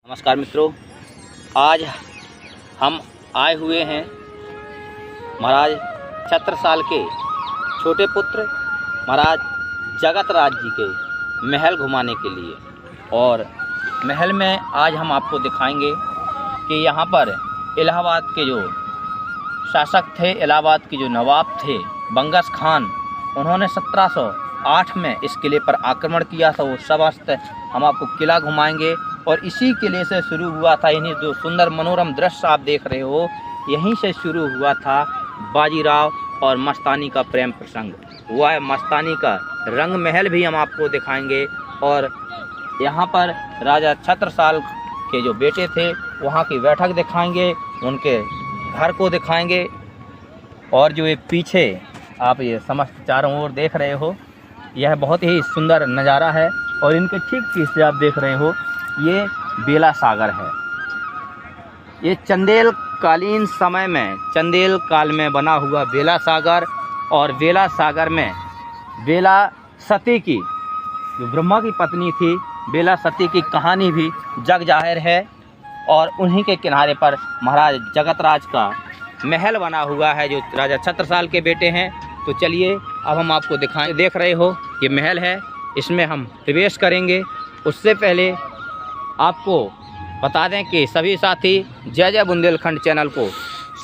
नमस्कार मित्रों, आज हम आए हुए हैं महाराज छत्रसाल के छोटे पुत्र महाराज जगतराज जी के महल घुमाने के लिए। और महल में आज हम आपको दिखाएंगे कि यहाँ पर इलाहाबाद के जो शासक थे, इलाहाबाद के जो नवाब थे बंगस खान, उन्होंने 1708 में इस किले पर आक्रमण किया था। वो समस्त हम आपको किला घुमाएंगे और इसी किले से शुरू हुआ था। इन्हीं जो सुंदर मनोरम दृश्य आप देख रहे हो, यहीं से शुरू हुआ था बाजीराव और मस्तानी का प्रेम प्रसंग। वह है मस्तानी का रंग महल भी हम आपको दिखाएंगे। और यहाँ पर राजा छत्रसाल के जो बेटे थे वहाँ की बैठक दिखाएंगे, उनके घर को दिखाएंगे। और जो एक पीछे आप ये समस्त चारों ओर देख रहे हो, यह बहुत ही सुंदर नज़ारा है। और इनके ठीक पीछे आप देख रहे हो, ये बेला सागर है। ये चंदेल कालीन समय में, चंदेल काल में बना हुआ बेला सागर। और बेला सागर में बेला सती की, जो ब्रह्मा की पत्नी थी, बेला सती की कहानी भी जग जाहिर है। और उन्हीं के किनारे पर महाराज जगतराज का महल बना हुआ है, जो राजा छत्रसाल के बेटे हैं। तो चलिए अब हम आपको दिखाएं। देख रहे हो ये महल है, इसमें हम प्रवेश करेंगे। उससे पहले आपको बता दें कि सभी साथी जय जय बुंदेलखंड चैनल को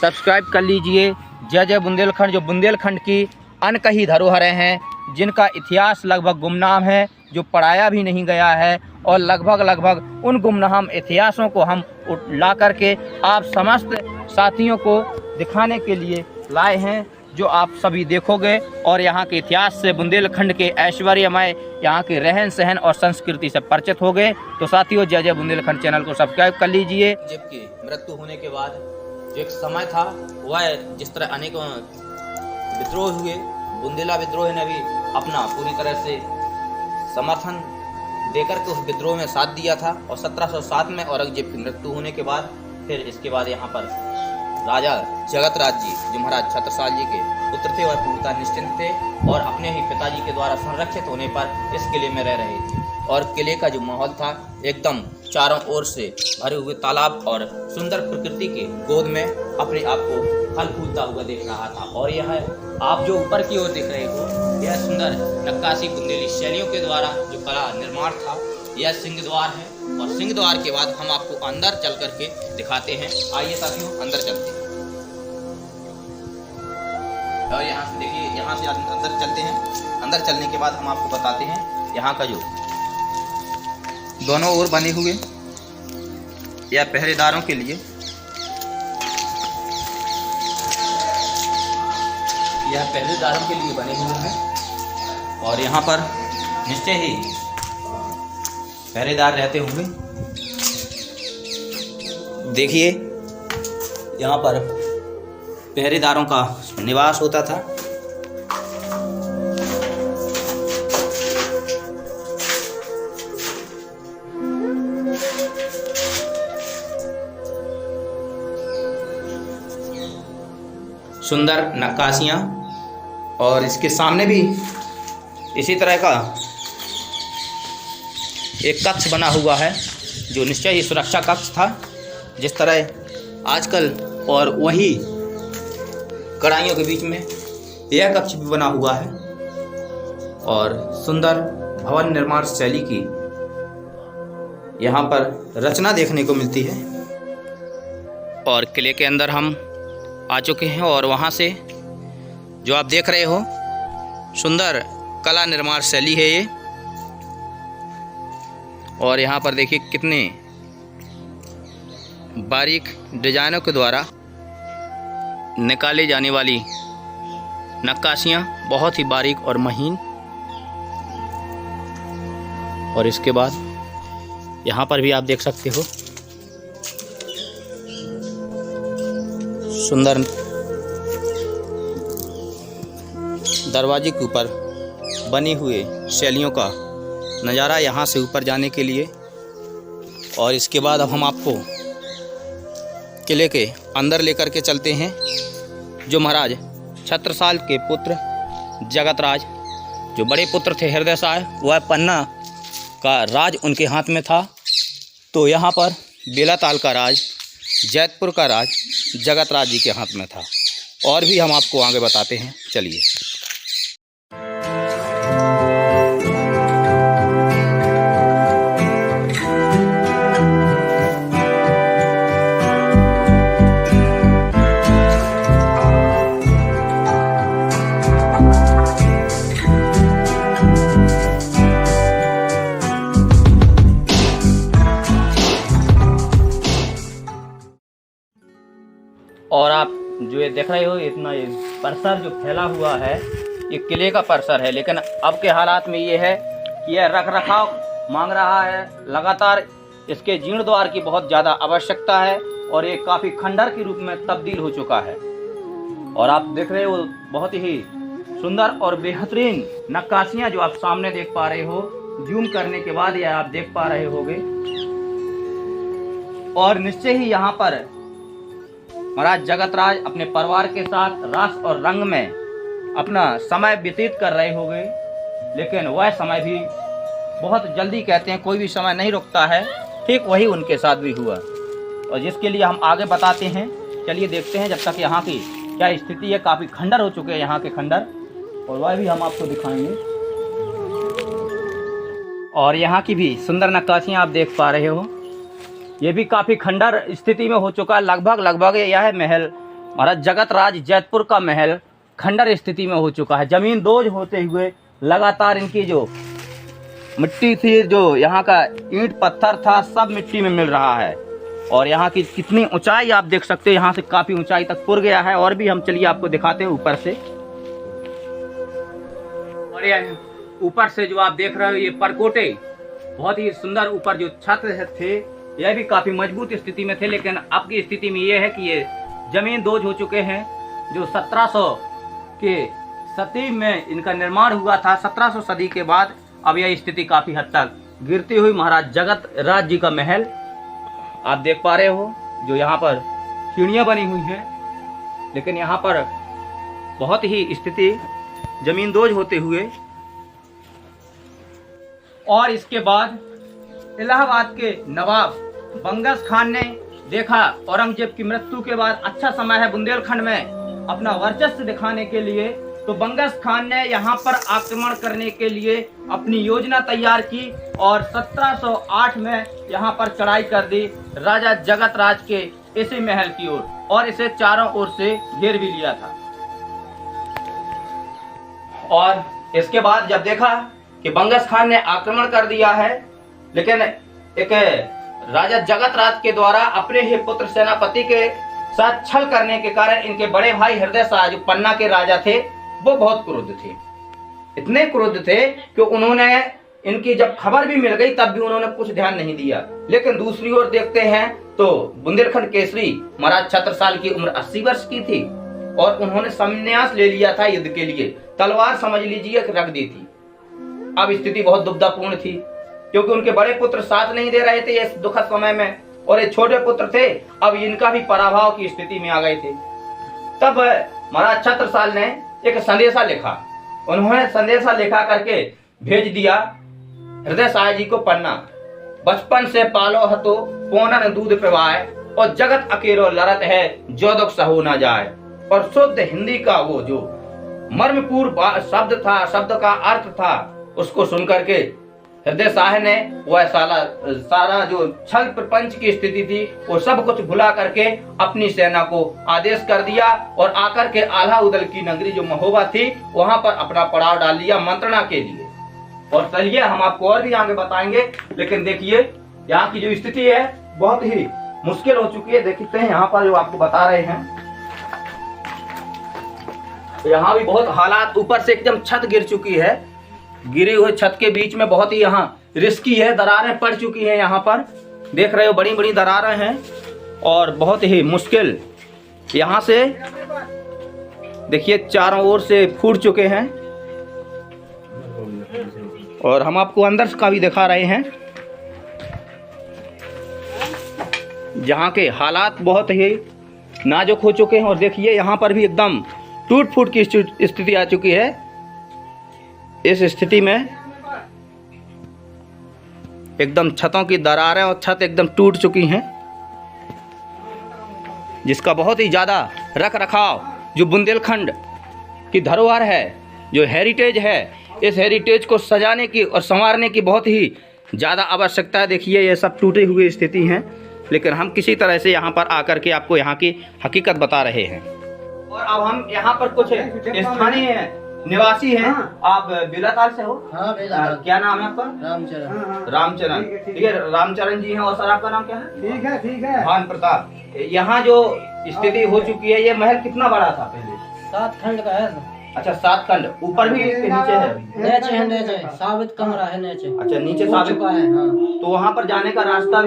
सब्सक्राइब कर लीजिए। जय जय बुंदेलखंड, जो बुंदेलखंड की अनकही धरोहरें हैं, जिनका इतिहास लगभग गुमनाम है, जो पढ़ाया भी नहीं गया है। और लगभग उन गुमनाम इतिहासों को हम ला करके आप समस्त साथियों को दिखाने के लिए लाए हैं, जो आप सभी देखोगे। और यहाँ के इतिहास से, बुंदेलखंड के ऐश्वर्यमय यहाँ के रहन सहन और संस्कृति से परिचित हो गए। तो साथियों जय जय बुंदेलखंड चैनल को सब्सक्राइब कर लीजिए। जबकि मृत्यु होने के बाद जो एक समय था, वह जिस तरह अनेक विद्रोह हुए, बुंदेला विद्रोह ने भी अपना पूरी तरह से समर्थन देकर के उस विद्रोह में साथ दिया था। और 1707 में औरंगजेब की मृत्यु होने के बाद फिर इसके बाद यहाँ पर राजा जगतराज जी, जो महाराज छत्रसाल जी के पुत्र थे, वह पूर्णतः निश्चिंत थे और अपने ही पिताजी के द्वारा संरक्षित होने पर इस किले में रह रहे थे। और किले का जो माहौल था, एकदम चारों ओर से भरे हुए तालाब और सुंदर प्रकृति के गोद में अपने आप को फल फूलता हुआ देख रहा था। और यह आप जो ऊपर की ओर देख रहे हो, यह सुंदर नक्काशी बुंदेली शैलियों के द्वारा जो कला निर्माण था, यह सिंह द्वार है। और सिंह द्वार के बाद हम आपको अंदर चल करके दिखाते हैं। आइए साथियों, अंदर चलते हैं। और यहाँ से देखिए, यहाँ से अंदर चलते हैं। अंदर चलने के बाद हम आपको बताते हैं यहाँ का जो दोनों ओर बने हुए, यह पहरेदारों के लिए, यह पहरेदारों के लिए बने हुए हैं। और यहाँ पर निश्चय ही पहरेदार रहते होंगे। देखिए यहाँ पर पहरेदारों का निवास होता था। सुंदर नक्काशियाँ, और इसके सामने भी इसी तरह का एक कक्ष बना हुआ है, जो निश्चय ही सुरक्षा कक्ष था, जिस तरह आजकल। और वही कड़ाइयों के बीच में यह कक्ष भी बना हुआ है। और सुंदर भवन निर्माण शैली की यहाँ पर रचना देखने को मिलती है। और किले के अंदर हम आ चुके हैं। और वहाँ से जो आप देख रहे हो, सुंदर कला निर्माण शैली है ये। और यहाँ पर देखिए कितने बारीक डिजाइनों के द्वारा निकाले जाने वाली नक्काशियाँ, बहुत ही बारीक और महीन। और इसके बाद यहाँ पर भी आप देख सकते हो, सुंदर दरवाजे के ऊपर बने हुए शैलियों का नज़ारा यहाँ से ऊपर जाने के लिए। और इसके बाद अब हम आपको किले के अंदर लेकर के चलते हैं, जो महाराज छत्रसाल के पुत्र जगतराज, जो बड़े पुत्र थे हृदय साय, वह पन्ना का राज उनके हाथ में था। तो यहाँ पर बेलाताल का राज, जैतपुर का राज जगत राज जी के हाथ में था। और भी हम आपको आगे बताते हैं, चलिए। और आप जो ये देख रहे हो, इतना ये परिसर जो फैला हुआ है, ये किले का परिसर है। लेकिन अब के हालात में ये है कि यह रख रखाव मांग रहा है। लगातार इसके जीर्णोद्धार की बहुत ज़्यादा आवश्यकता है और ये काफ़ी खंडर के रूप में तब्दील हो चुका है। और आप देख रहे हो बहुत ही सुंदर और बेहतरीन नक्काशियाँ जो आप सामने देख पा रहे हो। जूम करने के बाद यह आप देख पा रहे होगे। और निश्चय ही यहाँ पर महाराज जगत राज अपने परिवार के साथ रस और रंग में अपना समय व्यतीत कर रहे होंगे। लेकिन वह समय भी बहुत जल्दी, कहते हैं कोई भी समय नहीं रुकता है, ठीक वही उनके साथ भी हुआ। और जिसके लिए हम आगे बताते हैं, चलिए देखते हैं जब तक यहाँ की क्या स्थिति है। काफ़ी खंडर हो चुके हैं यहाँ के खंडर, और वह भी हम आपको दिखाएंगे। और यहाँ की भी सुंदर नक्काशियाँ आप देख पा रहे हो। ये भी काफ़ी खंडर स्थिति में हो चुका है। लगभग यह महल महाराज जगत राज जैतपुर का महल खंडर स्थिति में हो चुका है। ज़मीन दोज होते हुए लगातार इनकी जो मिट्टी थी, जो यहाँ का ईंट पत्थर था, सब मिट्टी में मिल रहा है। और यहाँ की कितनी ऊंचाई आप देख सकते हैं, यहाँ से काफ़ी ऊंचाई तक पुर गया है। और भी हम चलिए आपको दिखाते हैं ऊपर से। और ये ऊपर से जो आप देख रहे हो, ये परकोटे बहुत ही सुंदर ऊपर जो छत थे, यह भी काफ़ी मजबूत स्थिति में थे। लेकिन अब की स्थिति में ये है कि ये जमीन दोज हो चुके हैं। जो 1700 के सदी में इनका निर्माण हुआ था, 1700 सदी के बाद अब यह स्थिति काफ़ी हद तक गिरती हुई महाराज जगत राज जी का महल आप देख पा रहे हो। जो यहाँ पर सीढ़ियाँ बनी हुई हैं, लेकिन यहाँ पर बहुत ही स्थिति जमीन दोज होते हुए। और इसके बाद इलाहाबाद के नवाब बंगस खान ने देखा औरंगजेब की मृत्यु के बाद अच्छा समय है बुंदेलखंड में अपना वर्चस्व दिखाने के लिए, तो बंगस खान ने यहाँ पर आक्रमण करने के लिए अपनी योजना तैयार की और 1708 में यहाँ पर चढ़ाई कर दी राजा जगत राज के इसी महल की ओर, और इसे चारों ओर से घेर भी लिया था। और इसके बाद जब देखा कि बंगस खान ने आक्रमण कर दिया है, लेकिन एक राजा जगत राज के द्वारा अपने ही पुत्र सेनापति के साथ छल करने के कारण इनके बड़े भाई हृदय शाह जो पन्ना के राजा थे, वो बहुत क्रुद्ध थे। इतने क्रुद्ध थे कि उन्होंने इनकी जब खबर भी मिल गई तब भी उन्होंने कुछ ध्यान नहीं दिया। लेकिन दूसरी ओर देखते हैं तो बुंदेलखंड केसरी महाराज छत्रसाल की उम्र 80 वर्ष की थी और उन्होंने संन्यास ले लिया था युद्ध के लिए। तलवार समझ लीजिए रख दी थी। अब स्थिति बहुत दुविधापूर्ण थी क्योंकि उनके बड़े पुत्र साथ नहीं दे रहे थे इस दुखद समय में, और ये छोटे पुत्र थे, अब इनका भी पराभव की स्थिति में आ गए थे। तब महाराज छत्रसाल ने एक संदेशा लिखा। उन्होंने संदेशा लिखा करके भेज दिया हृदय शाह जी को पन्ना। बचपन से पालो हतो पोनन दूध पिवाए, और जगत अकेलो लड़त है जो दुख सहु न जाए। और शुद्ध हिंदी का वो जो मर्मपूर्ण शब्द था, शब्द का अर्थ था, उसको सुन करके हृदय शाह ने वह सारा जो छल प्रपंच की स्थिति थी वो सब कुछ भुला करके अपनी सेना को आदेश कर दिया और आकर के आल्हा उदल की नगरी जो महोबा थी वहां पर अपना पड़ाव डाल दिया मंत्रणा के लिए। और चलिए हम आपको और भी आगे बताएंगे, लेकिन देखिए यहाँ की जो स्थिति है बहुत ही मुश्किल हो चुकी है। देखते हैं यहाँ पर जो आपको बता रहे हैं, यहाँ भी बहुत हालात, ऊपर से एकदम छत गिर चुकी है। गिरे हुए छत के बीच में बहुत ही यहाँ रिस्की है, दरारें पड़ चुकी हैं। यहाँ पर देख रहे हो बड़ी बड़ी दरारें हैं और बहुत ही मुश्किल। यहाँ से देखिए चारों ओर से फूट चुके हैं और हम आपको अंदर का भी दिखा रहे हैं जहाँ के हालात बहुत ही नाजुक हो चुके हैं। और देखिए यहाँ पर भी एकदम टूट फूट की स्थिति आ चुकी है। इस स्थिति में एकदम छतों की दरारें और छत एकदम टूट चुकी हैं। जिसका बहुत ही ज़्यादा रख रखाव, जो बुंदेलखंड की धरोहर है, जो हेरिटेज है, इस हेरिटेज को सजाने की और संवारने की बहुत ही ज़्यादा आवश्यकता है। देखिए ये सब टूटी हुई स्थिति हैं, लेकिन हम किसी तरह से यहाँ पर आकर के आपको यहाँ की हकीकत बता रहे हैं। और अब हम यहाँ पर कुछ स्थानीय निवासी हैं। आप बिलाताल से हो? हाँ, बिलाताल। क्या नाम है आपका? रामचरण। रामचरण, ठीक है, रामचरण जी हैं। और सर आपका नाम क्या है? ठीक है। भान प्रताप। यहाँ जो स्थिति हो चुकी है, ये महल कितना बड़ा था पहले? 7 खंड का है। अच्छा, 7 खंड, ऊपर भी इसके नीचे है? नीचे साबित कमरा है नीचे। अच्छा, नीचे साबित का है। हाँ। तो वहाँ पर जाने का रास्ता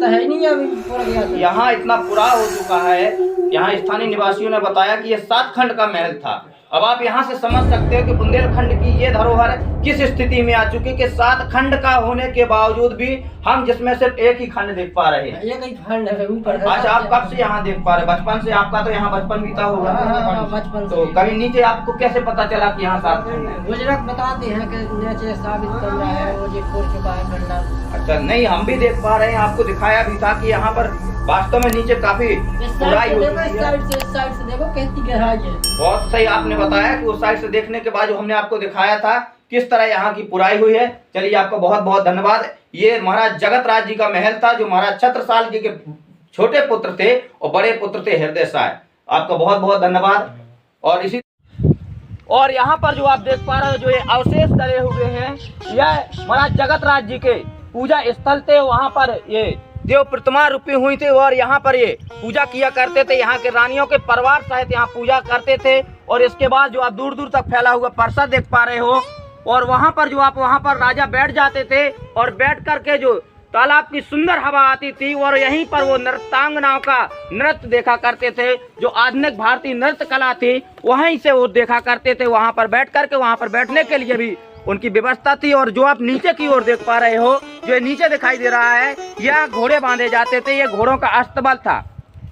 है नहीं अभी पूरा गया। यहाँ इतना पूरा हो चुका है। यहाँ स्थानीय निवासियों ने बताया कि ये 7 खंड का महल था। अब आप यहाँ से समझ सकते हो कि बुंदेलखंड की ये धरोहर किस स्थिति में आ चुकी है कि 7 खंड का होने के बावजूद भी हम जिसमें सिर्फ एक ही खंड देख पा रहे हैं। एक ही खंड है ऊपर। अच्छा, आप कब से यहाँ देख पा रहे? बचपन से? आपका तो यहाँ बचपन बीता होगा। बचपन से। तो कभी नीचे आपको कैसे पता चला कि यहाँ 7 खंड है? गुजरात बताते हैं कि नीचे साबित कमरा है, वो जो खोल चुका है खंडर। अच्छा, नहीं, हम भी देख पा रहे हैं, आपको दिखाया भी था कि यहाँ पर वास्तव में नीचे काफी साइड से देखो कितनी गहराई है। बहुत सही आपने बताया कि उस साइड से देखने के बाद जो हमने आपको दिखाया था किस तरह यहाँ की पुराई हुई है। चलिए, आपका बहुत बहुत धन्यवाद। ये महाराज जगत राज जी का महल था, जो महाराज छत्रसाल जी के छोटे पुत्र थे और बड़े पुत्र थे हृदय साय। आपका बहुत बहुत धन्यवाद। और यहाँ पर जो आप देख पा रहे हो, जो ये अवशेष डले हुए हैं, यह महाराज जगत राज जी के पूजा स्थल थे। वहाँ पर ये देव प्रतिमा रूपी हुई थी और यहाँ पर ये पूजा किया करते थे। यहाँ के रानियों के परिवार सहित यहाँ पूजा करते थे। और इसके बाद जो आप दूर दूर तक फैला हुआ परिसर देख पा रहे हो, और वहाँ पर जो आप वहाँ पर राजा बैठ जाते थे और बैठ करके जो तालाब की सुंदर हवा आती थी और यहीं पर वो नृत्यांगनाओं का नृत्य देखा करते थे। जो आधुनिक भारतीय नृत्य कला थी वहीं से वो देखा करते थे। वहाँ पर बैठ करके वहाँ पर बैठने के लिए भी उनकी व्यवस्था थी। और जो आप नीचे की ओर देख पा रहे हो, जो नीचे दिखाई दे रहा है, यह घोड़े बांधे जाते थे। ये घोड़ों का अस्तबल था।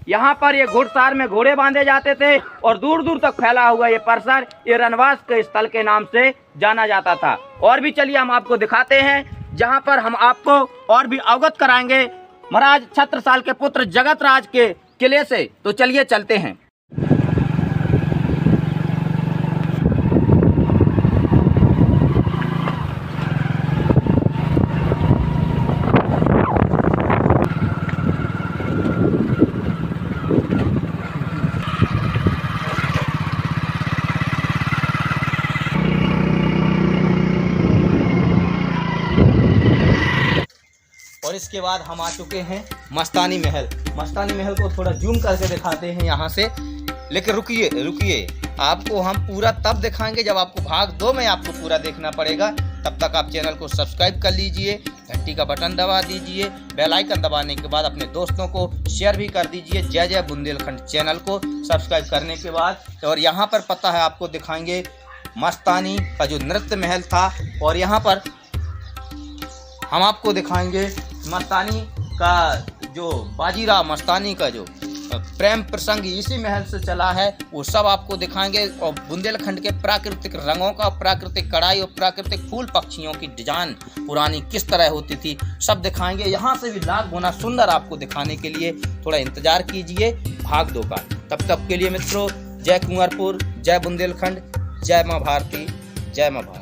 यहाँ पर ये घुड़सवार में घोड़े बांधे जाते थे और दूर दूर तक फैला हुआ ये परिसर ये रणवास के स्थल के नाम से जाना जाता था। और भी चलिए हम आपको दिखाते हैं, जहाँ पर हम आपको और भी अवगत कराएंगे महाराज छत्रसाल के पुत्र जगत राज के किले से। तो चलिए चलते हैं। और इसके बाद हम आ चुके हैं मस्तानी महल। मस्तानी महल को थोड़ा जूम करके दिखाते हैं यहाँ से। लेकिन रुकिए, आपको हम पूरा तब दिखाएंगे जब आपको भाग 2 में आपको पूरा देखना पड़ेगा। तब तक आप चैनल को सब्सक्राइब कर लीजिए, घंटी का बटन दबा दीजिए, बेल आइकन दबाने के बाद अपने दोस्तों को शेयर भी कर दीजिए। जय जय बुंदेलखंड चैनल को सब्सक्राइब करने के बाद। और यहाँ पर पता है आपको दिखाएंगे मस्तानी का जो नृत्य महल था। और यहाँ पर हम आपको दिखाएंगे मस्तानी का जो बाजीराव मस्तानी का जो प्रेम प्रसंग इसी महल से चला है, वो सब आपको दिखाएंगे। और बुंदेलखंड के प्राकृतिक रंगों का, प्राकृतिक कढ़ाई और प्राकृतिक फूल पक्षियों की डिजाइन पुरानी किस तरह होती थी, सब दिखाएंगे। यहाँ से भी लाख गुना सुंदर आपको दिखाने के लिए थोड़ा इंतजार कीजिए भाग 2 का। तब तक के लिए मित्रों, जय कुंवरपुर, जय बुंदेलखंड, जय माँ भारती, जय माँ भारती।